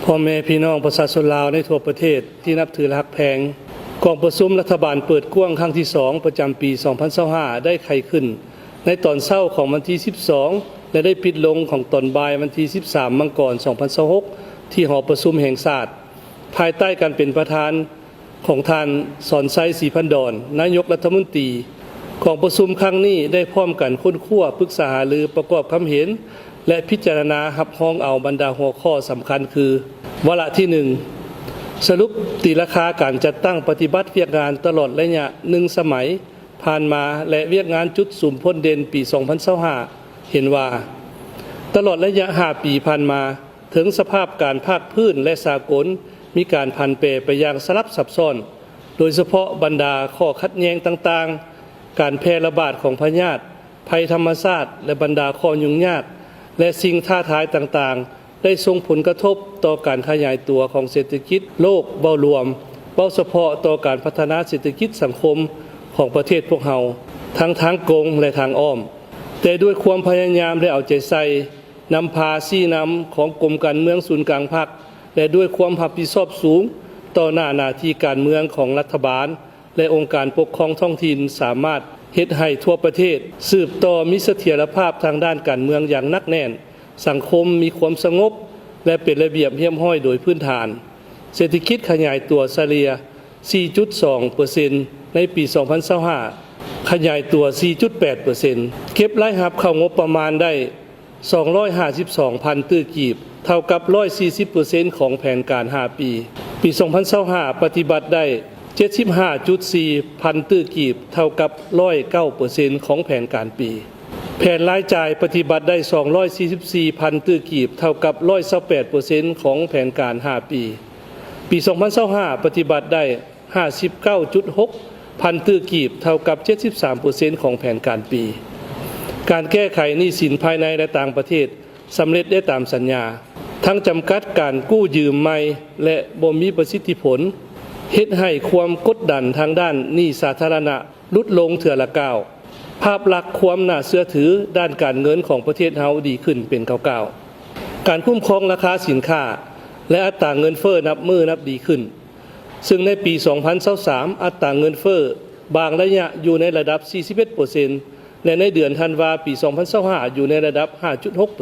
พ่อแม่พี่น้องประชาชนลาวในทั่วประเทศที่นับถือและฮักแพงกองประชุมรัฐบาลเปิดกว้างครั้งที่2ประจำปี 2025 ได้ไขขึ้นในตอนเช้าของวันที่ 12 และได้ปิดลงของตอนบ่ายวันที่ 13 มังกร 2026 ที่หอประชุมแห่งชาติภายใต้การเป็นประธานของท่านสอนไซศรีพันดรนายกรัฐมนตรีของประชุมครั้งนี้ได้พร้อมกันค้นคว้าปรึกษาหารือประกอบความเห็นและพิจารณารับรองเอาบรรดาหัวข้อสำคัญคือวาระที่ 1 สรุปตีราคาการจัดตั้งปฏิบัติเวียกงานตลอดระยะ1 สมัยผ่านมาและเวียกงานจุดสุ่มพ้นเด่นปี 2025 เห็นว่าตลอดระยะ5 ปีผ่านมาถึงสภาพการภาคพื้นและสากลมีการผันแปรไปอย่างสลับซับซ้อนโดยเฉพาะบรรดาข้อขัดแย้งต่างๆการแพร่ระบาดของพยาธิภัยธรรมชาติและบรรดาข้อยุ่งยากและสิ่งท้าทายต่างๆได้ส่งผลกระทบต่อการขยายตัวของเศรษฐกิจโลกเบ้ารวมเบ้าเฉพาะต่อการพัฒนาเศรษฐกิจสังคมของประเทศพวกเราทั้งทางตรงและทางอ้อมแต่ด้วยความพยายามและเอาใจใส่นำพาชี้นำของกรมการเมืองศูนย์กลางภาคและด้วยความรับผิดชอบสูงต่อหน้าที่การเมืองของรัฐบาลและองค์การปกครองท้องถิ่นสามารถเฮ็ดให้ทั่วประเทศสืบต่อมีเสถียรภาพทางด้านการเมืองอย่างหนักแน่นสังคมมีความสงบและเป็นระเบียบเรียบร้อยโดยพื้นฐานเศรษฐกิจขยายตัวเฉลี่ย 4.2% ในปี 2025 ขยายตัว 4.8% เก็บรายรับเข้างบประมาณได้ 252,000 ตื้อกีบเท่ากับ 140% ของแผนการ 5 ปี ปี 2025 ปฏิบัติได้ 75.4 พันตื้อกีบเท่ากับ 109% ของแผนการปีแผนรายจ่ายปฏิบัติได้ 244 พันตื้อกีบเท่ากับ 128% ของแผนการ 5 ปี ปี 2025 ปฏิบัติได้ 59.6 พันตื้อกีบเท่ากับ 73% ของแผนการปีการแก้ไขหนี้สินภายในและต่างประเทศสำเร็จได้ตามสัญญาทั้งจำกัดการกู้ยืมใหม่และบ่มีประสิทธิผลเฮ็ดให้ความกดดันทางด้านหนี้สาธารณะลดลงเทื่อละก้าวภาพลักษณ์ความน่าเชื่อถือด้านการเงินของประเทศเฮาดีขึ้นเป็นก้าวๆการคุ้มครองราคาสินค้าและอัตราเงินเฟ้อนับมือนับดีขึ้นซึ่งในปี 2023 อัตราเงินเฟ้อบางระยะอยู่ในระดับ 41% และในเดือนธันวาคม ปี 2025 อยู่ในระดับ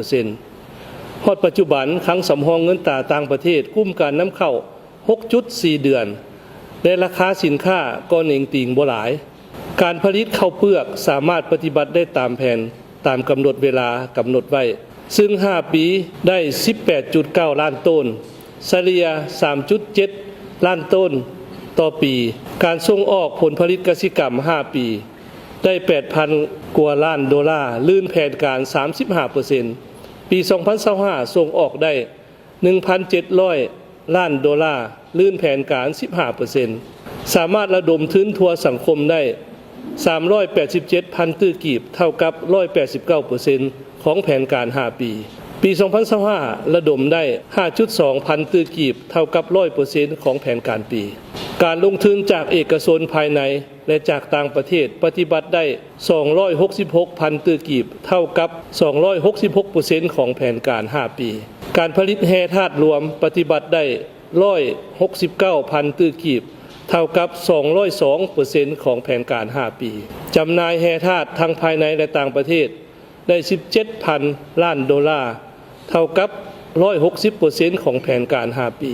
5.6% ฮอดปัจจุบันคลังสำรองเงินตราต่างประเทศกุมการนำเข้า 6.4 เดือนและราคาสินค้าก็เน่งติ่งบ่หลายการผลิตข้าวเปลือกสามารถปฏิบัติได้ตามแผนตามกำหนดเวลากำหนดไว้ซึ่ง 5 ปีได้ 18.9 ล้านต้นเฉลี่ย 3.7 ล้านต้นต่อปีการส่งออกผลผลิตกสิกรรม 5 ปีได้ 8,000 กว่าล้านดอลลาร์ลื่นแผนการ 35% ปี 2025 ส่งออกได้ 1,700 ล้านดอลลาร์ลื่นแผนการ 15% สามารถระดมทุนทั่วสังคมได้387,000 ตื้อกีบเท่ากับ 189% ของแผนการ 5 ปี ปี 2025 ระดมได้ 5.2 พันตื้อกีบเท่ากับ 100% ของแผนการปีการลงทุนจากเอกชนภายในและจากต่างประเทศปฏิบัติได้ 266 พันตื้อกีบเท่ากับ 266% ของแผนการ 5 ปีการผลิตแร่ธาตุรวมปฏิบัติได้ 169 พันตื้อกีบเท่ากับ 202% ของแผนการ 5 ปีจำหน่ายแร่ธาตุทั้งภายในและต่างประเทศได้ 17,000 ล้านดอลลาร์เท่ากับ 160% ของแผนการ 5 ปี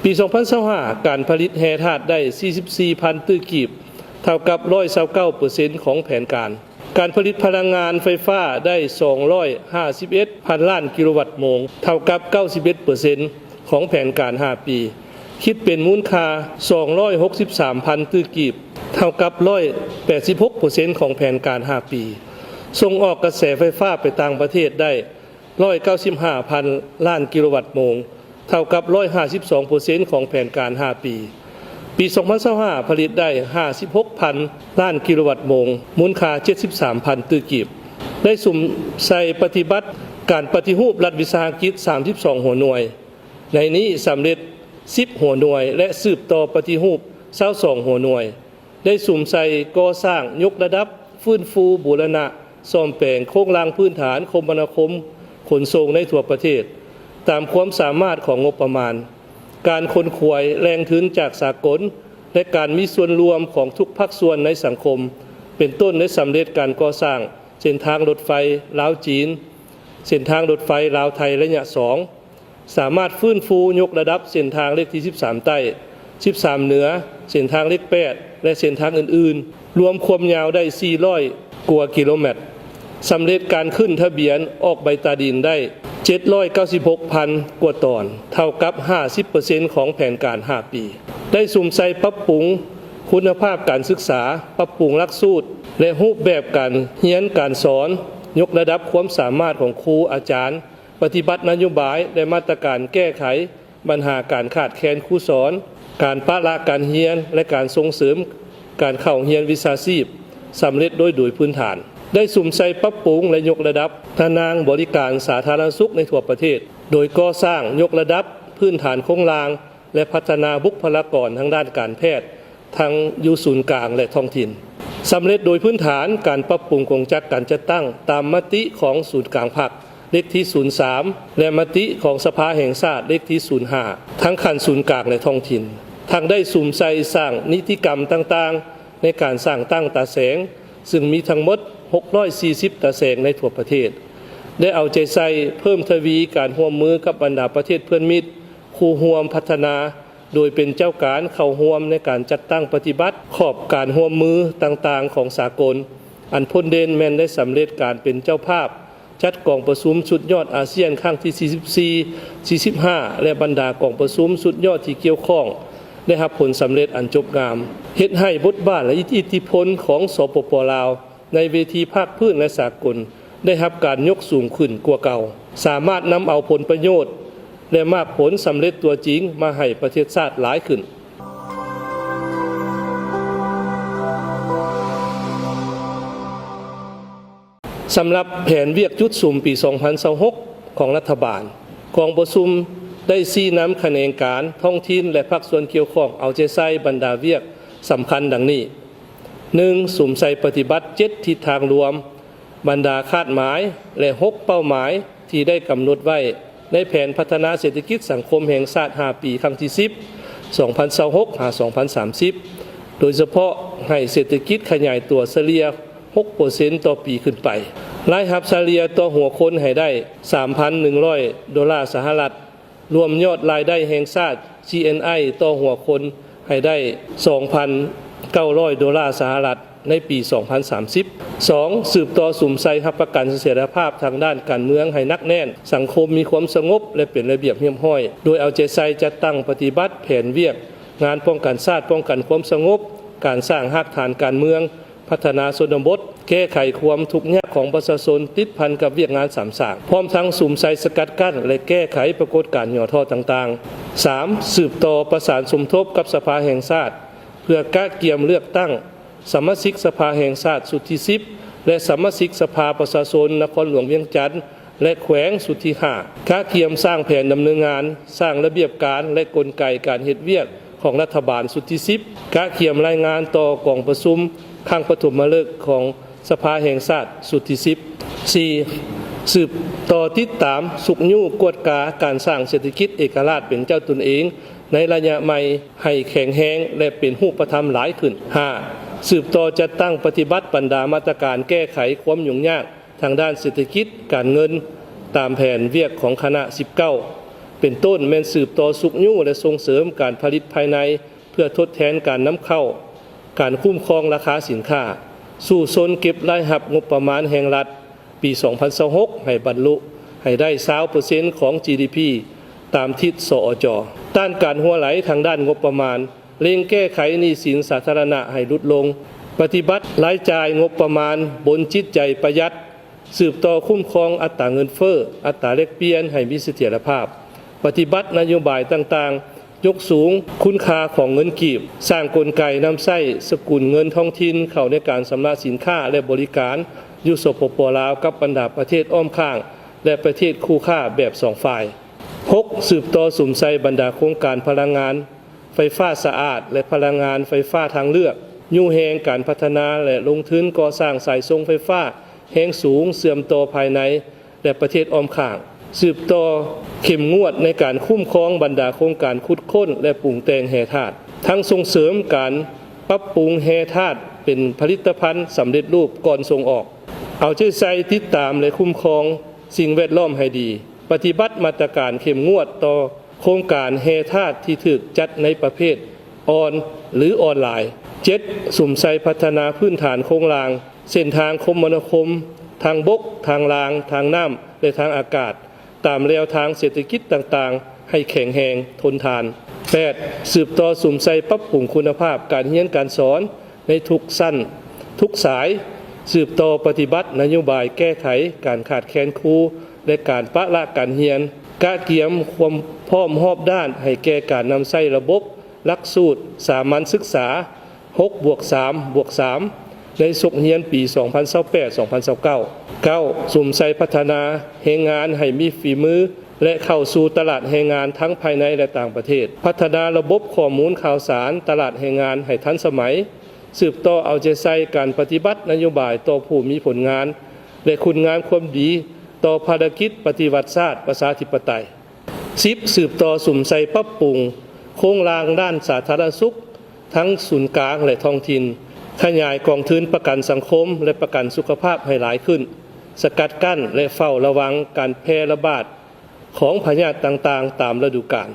ปี 2025 การผลิตแร่ธาตุได้ 44,000 ตื้อกีบเท่ากับ 129% ของแผนการผลิตพลังงานไฟฟ้าได้ 251,000 ล้านกิโลวัตต์โมงเท่ากับ 91% ของแผนการ 5 ปีคิดเป็นมูลค่า 263,000 ตื้อกีบเท่ากับ 186% ของแผนการ 5 ปีส่งออกกระแสไฟฟ้าไปต่างประเทศได้ 195,000 ล้านกิโลวัตต์โมงเท่ากับ 152% ของแผนการ 5 ปีปี 2025 ผลิตได้ 56,000 ล้านกิโลวัตต์โมงมูลค่า 73,000 ตื้อกีบได้สุ่มใส่ปฏิบัติการปฏิรูปรัฐวิสาหกิจ 32 หัวหน่วยในนี้สำเร็จ 10 หัวหน่วยและสืบต่อปฏิรูป 22 หัวหน่วยได้สุ่มใส่ก่อสร้างยกระดับฟื้นฟูบูรณะซ่อมแปลงโครงสร้างพื้นฐานคมนาคมขนส่งในทั่วประเทศ ตามความสามารถของงบประมาณการค้นคว้าแรงทุนจากสากลและการมีส่วนรวมของทุกภาคส่วนในสังคมเป็นต้นได้สำเร็จการก่อสร้างเส้นทางรถไฟลาวจีนเส้นทางรถไฟลาวไทยระยะ2สามารถฟื้นฟูยกระดับเส้นทางเลขที่13ใต้13เหนือเส้นทางเลข8และเส้นทางอื่นๆรวมความยาวได้400กว่ากิโลเมตรสำเร็จการขึ้นทะเบียนออกใบตาดินได้796,000 กว่าตอนเท่ากับ 50% ของแผนการ5ปีได้สุ่มใส่ปรับปรุงคุณภาพการศึกษาปรับปรุงหลักสูตรและรูปแบบการเรียนการสอนยกระดับความสามารถของครูอาจารย์ปฏิบัตินโยบายและมาตรการแก้ไขปัญหาการขาดแคลนครูสอนการปะละการเรียนและการส่งเสริมการเข้าเรียนวิชาชีพสำเร็จโดยพื้นฐานได้สุ่มใส่ปรับปรุงและยกระดับทนางบริการสาธารณสุขในทั่วประเทศโดยก่อสร้างยกระดับพื้นฐานโครงสร้างและพัฒนาบุคลากรทางด้านการแพทย์ทั้งอยู่ศูนย์กลางและท้องถิ่นสำเร็จโดยพื้นฐานการปรับปรุงกงจักรการจัดตั้งตามมติของศูนย์กลางภาคเลขที่03และมติของสภาแห่งชาติเลขที่05ทั้งขั้นศูนย์กลางและท้องถิ่นทั้งได้สุ่มใส่สร้างนิติกรรมต่างๆในการสร้างตั้งตาแสงซึ่งมีทั้งหมด640ตาแสงในทั่วประเทศได้เอาใจใส่เพิ่มทวีการร่วมมือกับบรรดาประเทศเพื่อนมิตรคู่ร่วมพัฒนาโดยเป็นเจ้าการเข้าร่วมในการจัดตั้งปฏิบัติขอบการร่วมมือต่างๆของสากลอันพ้นเด่นแม้นได้สำเร็จการเป็นเจ้าภาพจัดกองประชุมสุดยอดอาเซียนครั้งที่44 45และบรรดากองประชุมสุดยอดที่เกี่ยวข้องได้รับผลสำเร็จอันจบงามเฮ็ดให้บทบาทและอิทธิพลของสปป.ลาวในเวทีภาคพื้นและสากลได้รับการยกสูงขึ้นกว่าเก่าสามารถนำเอาผลประโยชน์และมากผลสำเร็จตัวจริงมาให้ประเทศชาติหลายขึ้นสำหรับแผนเวียกจุดสุ่มปี 2026 ของรัฐบาลกองประชุมได้ชี้นำคะแนนการท้องถิ่นและภาคส่วนเกี่ยวข้องเอาใจใส่บรรดาเวียกสำคัญดังนี้ 1. สุ่มใส่ปฏิบัติ7ทิศทางรวมบรรดาคาดหมายและ6เป้าหมายที่ได้กำหนดไว้ในแผนพัฒนาเศรษฐกิจสังคมแห่งชาติ5ปีครั้งที่10 2026-2030 โดยเฉพาะให้เศรษฐกิจขยายตัวเฉลี่ย 6% ต่อปีขึ้นไปรายรับเฉลี่ยต่อหัวคนให้ได้ $3,100 สหรัฐรวมยอดรายได้แห่งชาติ GNI ต่อหัวคนให้ได้ $2,900 สหรัฐในปี 2030 2. สืบต่อสุ่มใส่รับประกันเสถียรภาพทางด้านการเมืองให้นักแน่นสังคมมีความสงบและเป็นระเบียบเรียบร้อยโดยเอาใจใส่จัดตั้งปฏิบัติแผนเวียกงานป้องกันชาติป้องกันความสงบการสร้างรากฐานการเมืองพัฒนาชนบทแก้ไขความทุกข์ยากของประชาชนติดพันกับเวียกงานสามสางพร้อมทั้งสุ่มใส่สกัดกั้นและแก้ไขปรากฏการณ์ย่อท่อต่างๆ 3. สืบต่อประสานสมทบกับสภาแห่งชาติเพื่อกะเกียมเลือกตั้งสมาชิกสภาแห่งชาติสุดที่10และสมาชิกสภาประชาชนนครหลวงเวียงจันทร์และแขวงสุดที่5กะเกียมสร้างแผนดำเนินงานสร้างระเบียบการและกลไกการเฮ็ดเวียกของรัฐบาลสุดที่10กะเกียมรายงานต่อกองประชุมครั้งปฐมฤกษ์ของสภาแห่งชาติสุดที่10 4. สืบต่อติดตามสุกยู่กวดกาการสร้างเศรษฐกิจเอกราชเป็นเจ้าตนเองในระยะใหม่ให้แข็งแรงและเป็นรูปธรรมหลายขึ้น 5. สืบต่อจัดตั้งปฏิบัติบรรดามาตรการแก้ไขความยุ่งยากทางด้านเศรษฐกิจการเงินตามแผนเวียกของคณะ19เป็นต้นแม่นสืบต่อสุกยู่และส่งเสริมการผลิตภายในเพื่อทดแทนการนำเข้าการคุ้มครองราคาสินค้าสู่โซนเก็บรายรับงบประมาณแห่งรัฐปี 2026 ให้บรรลุให้ได้ 20% ของ GDP ตามทิศสอจ.ต้านการหัวไหลทางด้านงบประมาณเร่งแก้ไขหนี้สินสาธารณะให้ลดลงปฏิบัติรายจ่ายงบประมาณบนจิตใจประหยัดสืบต่อคุ้มครองอัตราเงินเฟ้ออัตราแลกเปลี่ยนให้มีเสถียรภาพปฏิบัตินโยบายต่างๆยกสูงคุณค่าของเงินกีบสร้างกลไกนำใช้สกุลเงินท้องถิ่นเข้าในการชำระสินค้าและบริการอยู่สปป.ลาวกับบรรดาประเทศอ้อมข้างและประเทศคู่ค้าแบบ2ฝ่าย 6. สืบต่อสุ่มใส่บรรดาโครงการพลังงานไฟฟ้าสะอาดและพลังงานไฟฟ้าทางเลือกยุ่งแหงการพัฒนาและลงทุนก่อสร้างสายส่งไฟฟ้าแหงสูงเสื่อมต่อภายในและประเทศอ้อมข้าง สืบต่อเข้มงวดในการคุ้มครองบรรดาโครงการขุดค้นและปรุงแต่งแร่ธาตุทั้งส่งเสริมการปรับปรุงแร่ธาตุเป็นผลิตภัณฑ์สำเร็จรูปก่อนส่งออกเอาใจใส่ติดตามและคุ้มครองสิ่งแวดล้อมให้ดีปฏิบัติมาตรการเข้มงวดต่อโครงการแร่ธาตุที่ถูกจัดในประเภทออนหรือออนไลน์ 7. สุ่มใส่พัฒนาพื้นฐานโครงรางเส้นทางคมนาคมทางบกทางรางทางน้ำและทางอากาศตามแนวทางเศรษฐกิจต่างๆให้แข็งแรงทนทาน 8. สืบต่อสุ่มใส่ปรับปรุงคุณภาพการเรียนการสอนในทุกสั้นทุกสายสืบต่อปฏิบัตินโยบายแก้ไขการขาดแคลนครูและการปะละการเรียนกะเกียมความพร้อมรอบด้านให้แก่การนำใช้ระบบหลักสูตรสามัญศึกษา 6+3+3 ในสุขเรียนปี 2028-2029 9. สุ่มใส่พัฒนาแรงงานให้มีฝีมือและเข้าสู่ตลาดแรงงานทั้งภายในและต่างประเทศพัฒนาระบบข้อมูลข่าวสารตลาดแรงงานให้ทันสมัยสืบต่อเอาใจใส่การปฏิบัตินโยบายต่อผู้มีผลงานและคุณงามความดีต่อภารกิจปฏิวัติศาสตร์ประชาธิปไตย 10. สืบต่อสุ่มใส่ปรับปรุงโครงรางด้านสาธารณสุขทั้งศูนย์กลางและท้องถิ่นขยายกองทุนประกันสังคมและประกันสุขภาพให้หลายขึ้นสกัดกั้นและเฝ้าระวังการแพร่ระบาดของพยาธิต่างๆตามฤดูกาล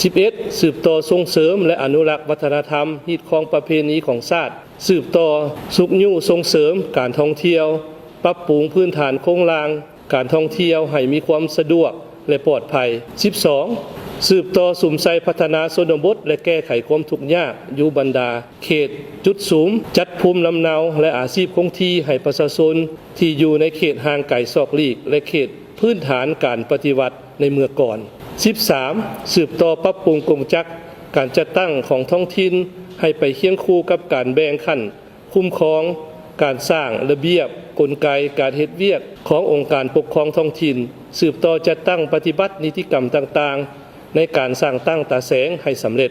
11. สืบต่อส่งเสริมและอนุรักษ์วัฒนธรรมฮีตของประเพณีของชาติสืบต่อสุขยู่ส่งเสริมการท่องเที่ยวปรับปรุงพื้นฐานโครงรางการท่องเที่ยวให้มีความสะดวกและปลอดภัย 12. สืบต่อสุ่มใส่พัฒนาชนบทและแก้ไขความทุกข์ยากอยู่บรรดาเขตจุดสูงจัดภูมิลำเนาและอาชีพคงที่ให้ประชาชนที่อยู่ในเขตห่างไกลซอกลีกและเขตพื้นฐานการปฏิวัติในเมื่อก่อน 13. สืบต่อปรับปรุงกงจักรการจัดตั้งของท้องถิ่นให้ไปเคียงคู่กับการแบ่งขั้นคุ้มครองการสร้างระเบียบกลไกการเฮ็ดเวียกขององค์การปกครองท้องถิ่นสืบต่อจัดตั้งปฏิบัตินิติกรรมต่างๆในการสร้างตั้งตาแสงให้สำเร็จ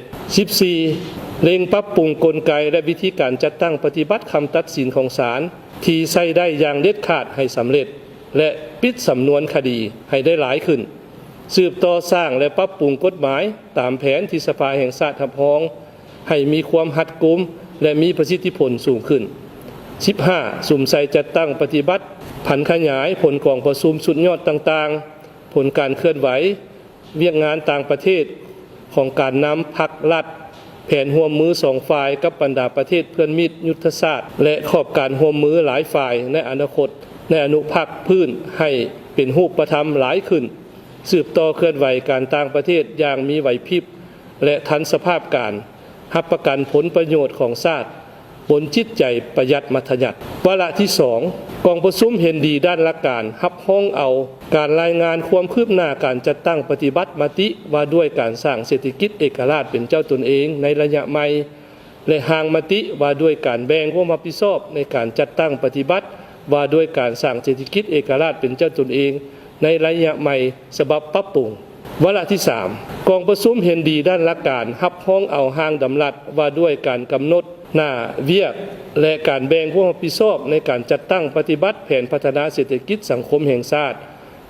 14. เร่งปรับปรุงกลไกและวิธีการจัดตั้งปฏิบัติคำตัดสินของศาลที่ใช้ได้อย่างเด็ดขาดให้สำเร็จและปิดสำนวนคดีให้ได้หลายขึ้นสืบต่อสร้างและปรับปรุงกฎหมายตามแผนที่สภาแห่งชาติรับรองให้มีความรัดกุมและมีประสิทธิผลสูงขึ้น 15. สุ่มใส่จัดตั้งปฏิบัติผันขยายผลกองประชุมสุดยอดต่างๆผลการเคลื่อนไหวเวียกงานต่างประเทศของการนำพรรครัฐแผนร่วมมือ2ฝ่ายกับบรรดาประเทศเพื่อนมิตรยุทธศาสตร์และขอบการร่วมมือหลายฝ่ายในอนาคตในอนุภาคพื้นให้เป็นรูปธรรมหลายขึ้นสืบต่อเคลื่อนไหวการต่างประเทศอย่างมีไหวพริบและทันสภาพการรับประกันผลประโยชน์ของชาติบนจิตใจประหยัดมัธยัติวาระที่ 2 กองประชุมเห็นดีด้านหลักการรับห้องเอาการรายงานความคืบหน้าการจัดตั้งปฏิบัติมติว่าด้วยการสร้างเศรษฐกิจเอกราชเป็นเจ้าตนเองในระยะใหม่และห่างมติว่าด้วยการแบ่งความรับผิดชอบในการจัดตั้งปฏิบัติว่าด้วยการสร้างเศรษฐกิจเอกราชเป็นเจ้าตนเองในระยะใหม่ฉบับปรับปรุงวาระที่ 3 กองประชุมเห็นดีด้านหลักการรับห้องเอาห้างดำรัสว่าด้วยการกำหนดหน้าเวียกและการแบ่งความรับผิดชอบในการจัดตั้งปฏิบัติแผนพัฒนาเศรษฐกิจสังคมแห่งชาติ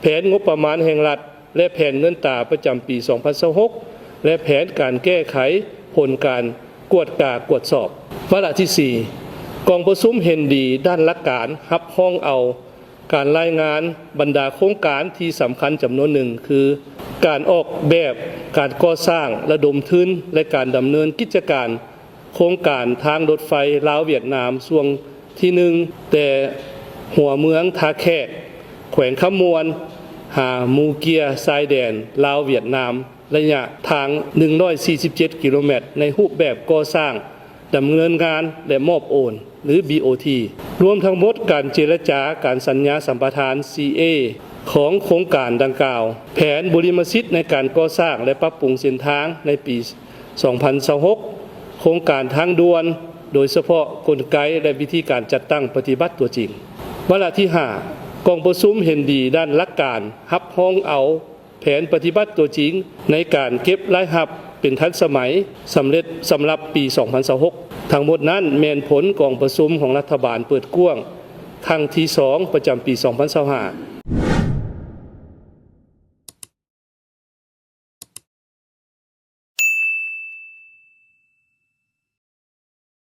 แผนงบประมาณแห่งรัฐและแผนเงินตราประจำปี 2026 และแผนการแก้ไขผลการกวดกากวดสอบวาระที่ 4 กองประชุมเห็นดีด้านหลักการรับห้องเอาการรายงานบรรดาโครงการที่สำคัญจำนวนหนึ่งคือการออกแบบการก่อสร้างระดมทุนและการดำเนินกิจการโครงการทางรถไฟลาวเวียดนามช่วงที่1แต่หัวเมืองทาแขกแขวงขมวนหามูเกียชายแดนลาวเวียดนามระยะทาง147กิโลเมตรในรูปแบบก่อสร้างดำเนินงานและมอบโอนหรือ BOT รวมทั้งหมดการเจรจาการสัญญาสัมปทาน CA ของโครงการดังกล่าวแผนบริมสิทธิ์ในการก่อสร้างและปรับปรุงเส้นทางในปี 2026 โครงการทางด่วนโดยเฉพาะกลไกและวิธีการจัดตั้งปฏิบัติตัวจริงวาระที่ 5 กองประชุมเห็นดีด้านหลักการรับห้องเอาแผนปฏิบัติตัวจริงในการเก็บรายรับเป็นทันสมัยสำเร็จสำหรับปี 2026 ทั้งหมดนั้นแม่นผลกองประชุมของรัฐบาลเปิดกว้างครั้งที่ 2 ประจำปี 2025